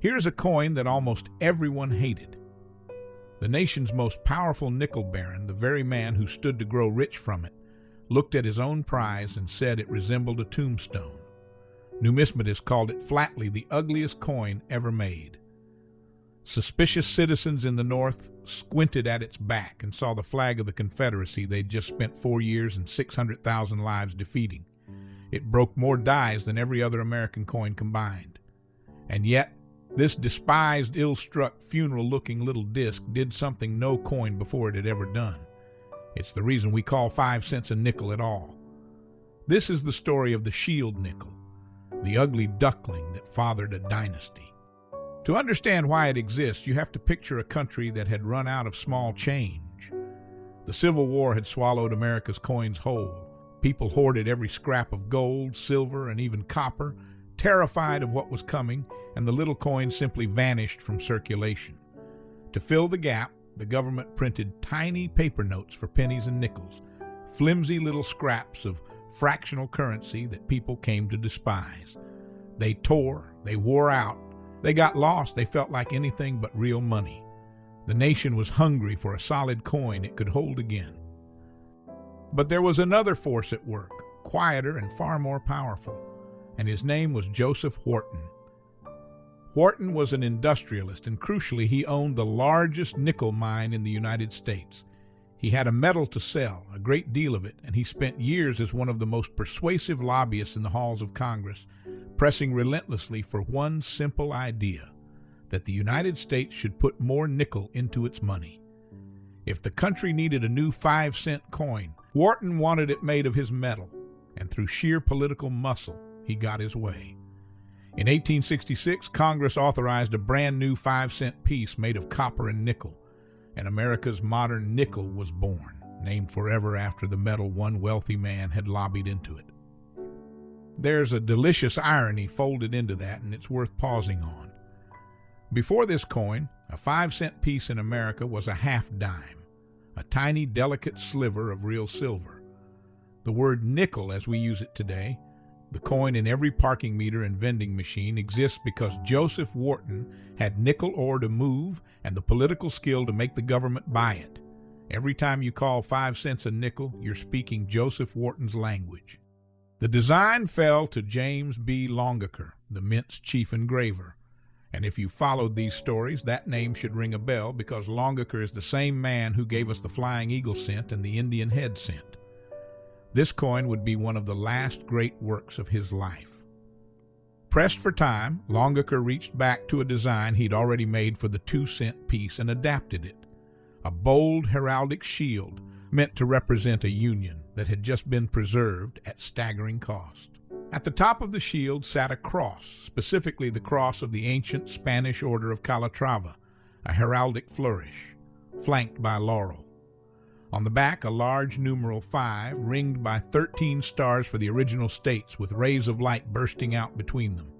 Here's a coin that almost everyone hated. The nation's most powerful nickel baron, the very man who stood to grow rich from it, looked at his own prize and said it resembled a tombstone. Numismatists called it flatly the ugliest coin ever made. Suspicious citizens in the North squinted at its back and saw the flag of the Confederacy they'd just spent 4 years and 600,000 lives defeating. It broke more dies than every other American coin combined. And yet, this despised, ill-struck, funeral-looking little disc did something no coin before it had ever done. It's the reason we call 5 cents a nickel at all. This is the story of the shield nickel, the ugly duckling that fathered a dynasty. To understand why it exists, you have to picture a country that had run out of small change. The Civil War had swallowed America's coins whole. People hoarded every scrap of gold, silver, and even copper, terrified of what was coming, and the little coins simply vanished from circulation. To fill the gap, the government printed tiny paper notes for pennies and nickels, flimsy little scraps of fractional currency that people came to despise. They tore, they wore out, they got lost, they felt like anything but real money. The nation was hungry for a solid coin it could hold again. But there was another force at work, quieter and far more powerful, and his name was Joseph Wharton. Wharton was an industrialist, and crucially, he owned the largest nickel mine in the United States. He had a metal to sell, a great deal of it, and he spent years as one of the most persuasive lobbyists in the halls of Congress, pressing relentlessly for one simple idea, that the United States should put more nickel into its money. If the country needed a new 5-cent coin, Wharton wanted it made of his metal, and through sheer political muscle, he got his way. In 1866, Congress authorized a brand new 5-cent piece made of copper and nickel, and America's modern nickel was born, named forever after the metal one wealthy man had lobbied into it. There's a delicious irony folded into that, and it's worth pausing on. Before this coin, a 5-cent piece in America was a half dime, a tiny, delicate sliver of real silver. The word nickel, as we use it today, the coin in every parking meter and vending machine, exists because Joseph Wharton had nickel ore to move and the political skill to make the government buy it. Every time you call 5 cents a nickel, you're speaking Joseph Wharton's language. The design fell to James B. Longaker, the mint's chief engraver. And if you followed these stories, that name should ring a bell because Longaker is the same man who gave us the flying eagle cent and the Indian head cent. This coin would be one of the last great works of his life. Pressed for time, Longaker reached back to a design he'd already made for the 2-cent piece and adapted it. A bold heraldic shield meant to represent a union that had just been preserved at staggering cost. At the top of the shield sat a cross, specifically the cross of the ancient Spanish order of Calatrava, a heraldic flourish, flanked by laurel. On the back, a large numeral 5, ringed by 13 stars for the original states, with rays of light bursting out between them.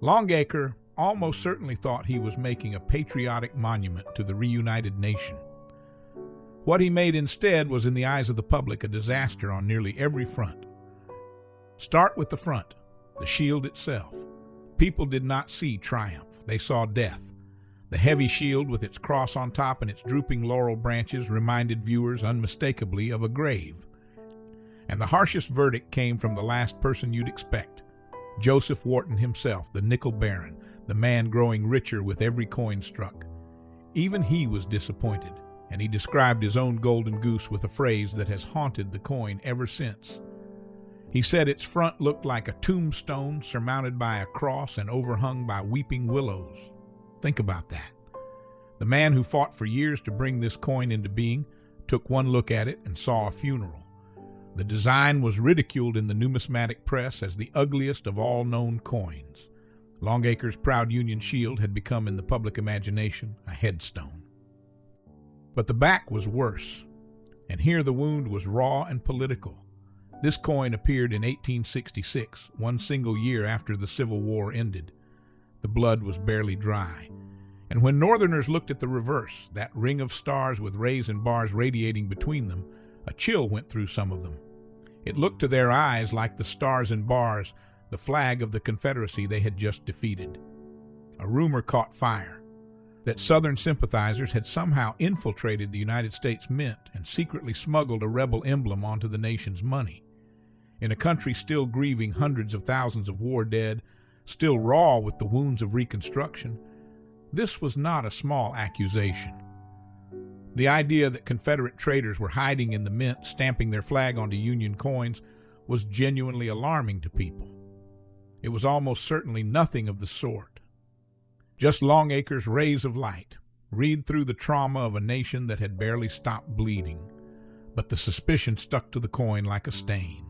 Longaker almost certainly thought he was making a patriotic monument to the reunited nation. What he made instead was, in the eyes of the public, a disaster on nearly every front. Start with the front, the shield itself. People did not see triumph, they saw death. The heavy shield with its cross on top and its drooping laurel branches reminded viewers unmistakably of a grave. And the harshest verdict came from the last person you'd expect, Joseph Wharton himself, the nickel baron, the man growing richer with every coin struck. Even he was disappointed, and he described his own golden goose with a phrase that has haunted the coin ever since. He said its front looked like a tombstone surmounted by a cross and overhung by weeping willows. Think about that. The man who fought for years to bring this coin into being took one look at it and saw a funeral. The design was ridiculed in the numismatic press as the ugliest of all known coins. Longaker's proud Union shield had become, in the public imagination, a headstone. But the back was worse, and here the wound was raw and political. This coin appeared in 1866, one single year after the Civil War ended. The blood was barely dry. And when Northerners looked at the reverse, that ring of stars with rays and bars radiating between them, a chill went through some of them. It looked to their eyes like the stars and bars, the flag of the Confederacy they had just defeated. A rumor caught fire that Southern sympathizers had somehow infiltrated the United States Mint and secretly smuggled a rebel emblem onto the nation's money. In a country still grieving hundreds of thousands of war dead, still raw with the wounds of Reconstruction, this was not a small accusation. The idea that Confederate traitors were hiding in the mint, stamping their flag onto Union coins, was genuinely alarming to people. It was almost certainly nothing of the sort. Just Longacre's rays of light, read through the trauma of a nation that had barely stopped bleeding, but the suspicion stuck to the coin like a stain.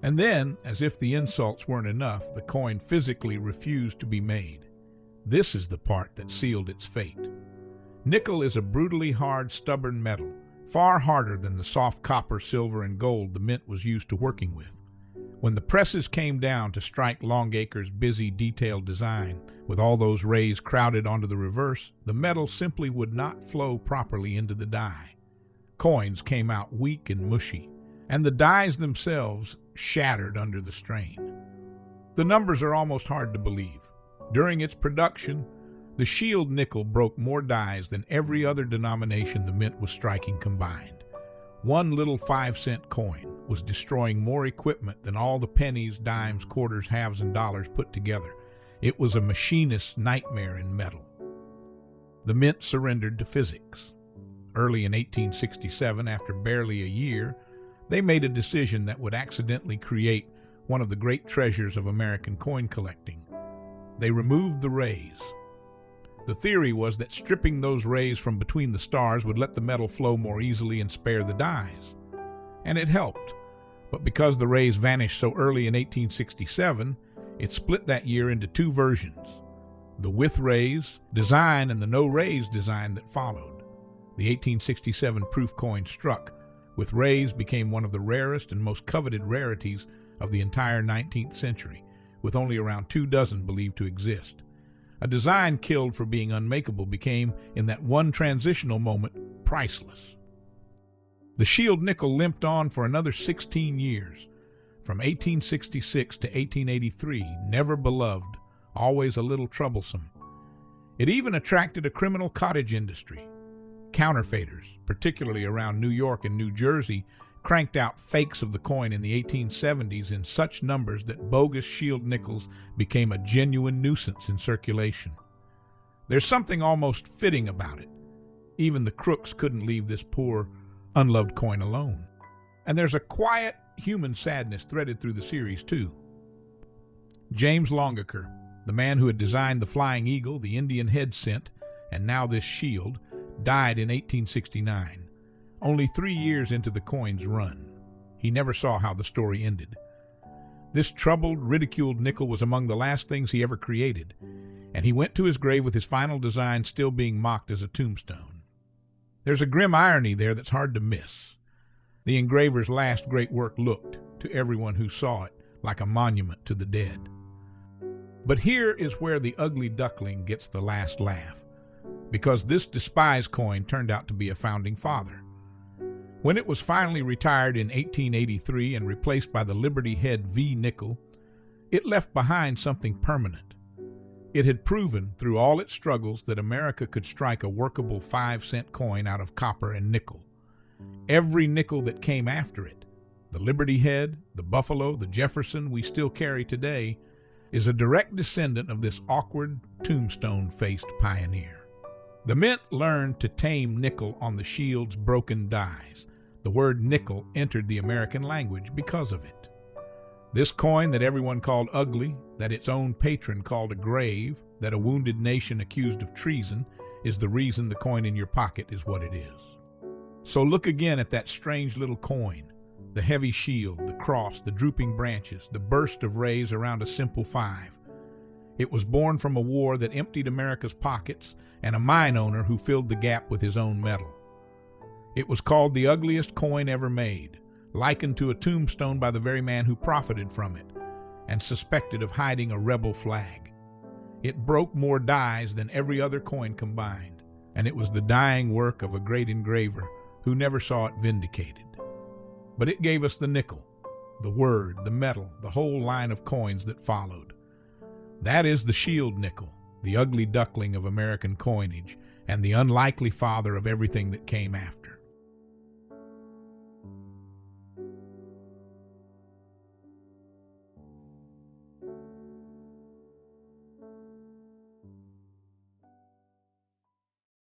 And then, as if the insults weren't enough, the coin physically refused to be made. This is the part that sealed its fate. Nickel is a brutally hard, stubborn metal, far harder than the soft copper, silver, and gold the mint was used to working with. When the presses came down to strike Longacre's busy, detailed design, with all those rays crowded onto the reverse, the metal simply would not flow properly into the die. Coins came out weak and mushy, and the dies themselves shattered under the strain. The numbers are almost hard to believe. During its production, the shield nickel broke more dies than every other denomination the mint was striking combined. One little 5-cent coin was destroying more equipment than all the pennies, dimes, quarters, halves, and dollars put together. It was a machinist's nightmare in metal. The mint surrendered to physics. Early in 1867, after barely a year, they made a decision that would accidentally create one of the great treasures of American coin collecting. They removed the rays. The theory was that stripping those rays from between the stars would let the metal flow more easily and spare the dies. And it helped. But because the rays vanished so early in 1867, it split that year into two versions: the with rays design and the no rays design that followed. The 1867 proof coin struck. With rays became one of the rarest and most coveted rarities of the entire 19th century, with only around 24 believed to exist. A design killed for being unmakeable became, in that one transitional moment, priceless. The shield nickel limped on for another 16 years, from 1866 to 1883, never beloved, always a little troublesome. It even attracted a criminal cottage industry. Counterfeiters, particularly around New York and New Jersey, cranked out fakes of the coin in the 1870s in such numbers that bogus shield nickels became a genuine nuisance in circulation. There's something almost fitting about it. Even the crooks couldn't leave this poor, unloved coin alone. And there's a quiet human sadness threaded through the series, too. James Longacre, the man who had designed the flying eagle, the Indian head cent, and now this shield, died in 1869. Only 3 years into the coin's run. He never saw how the story ended. This troubled, ridiculed nickel was among the last things he ever created, and he went to his grave with his final design still being mocked as a tombstone. There's a grim irony there that's hard to miss. The engraver's last great work looked, to everyone who saw it, like a monument to the dead. But here is where the ugly duckling gets the last laugh, because this despised coin turned out to be a founding father. When it was finally retired in 1883 and replaced by the Liberty Head V nickel, it left behind something permanent. It had proven through all its struggles that America could strike a workable 5-cent coin out of copper and nickel. Every nickel that came after it, the Liberty Head, the Buffalo, the Jefferson we still carry today, is a direct descendant of this awkward, tombstone-faced pioneer. The mint learned to tame nickel on the shield's broken dies. The word nickel entered the American language because of it. This coin that everyone called ugly, that its own patron called a grave, that a wounded nation accused of treason, is the reason the coin in your pocket is what it is. So look again at that strange little coin, the heavy shield, the cross, the drooping branches, the burst of rays around a simple 5. It was born from a war that emptied America's pockets and a mine owner who filled the gap with his own metal. It was called the ugliest coin ever made, likened to a tombstone by the very man who profited from it, and suspected of hiding a rebel flag. It broke more dies than every other coin combined, and it was the dying work of a great engraver who never saw it vindicated. But it gave us the nickel, the word, the metal, the whole line of coins that followed. That is the shield nickel, the ugly duckling of American coinage, and the unlikely father of everything that came after.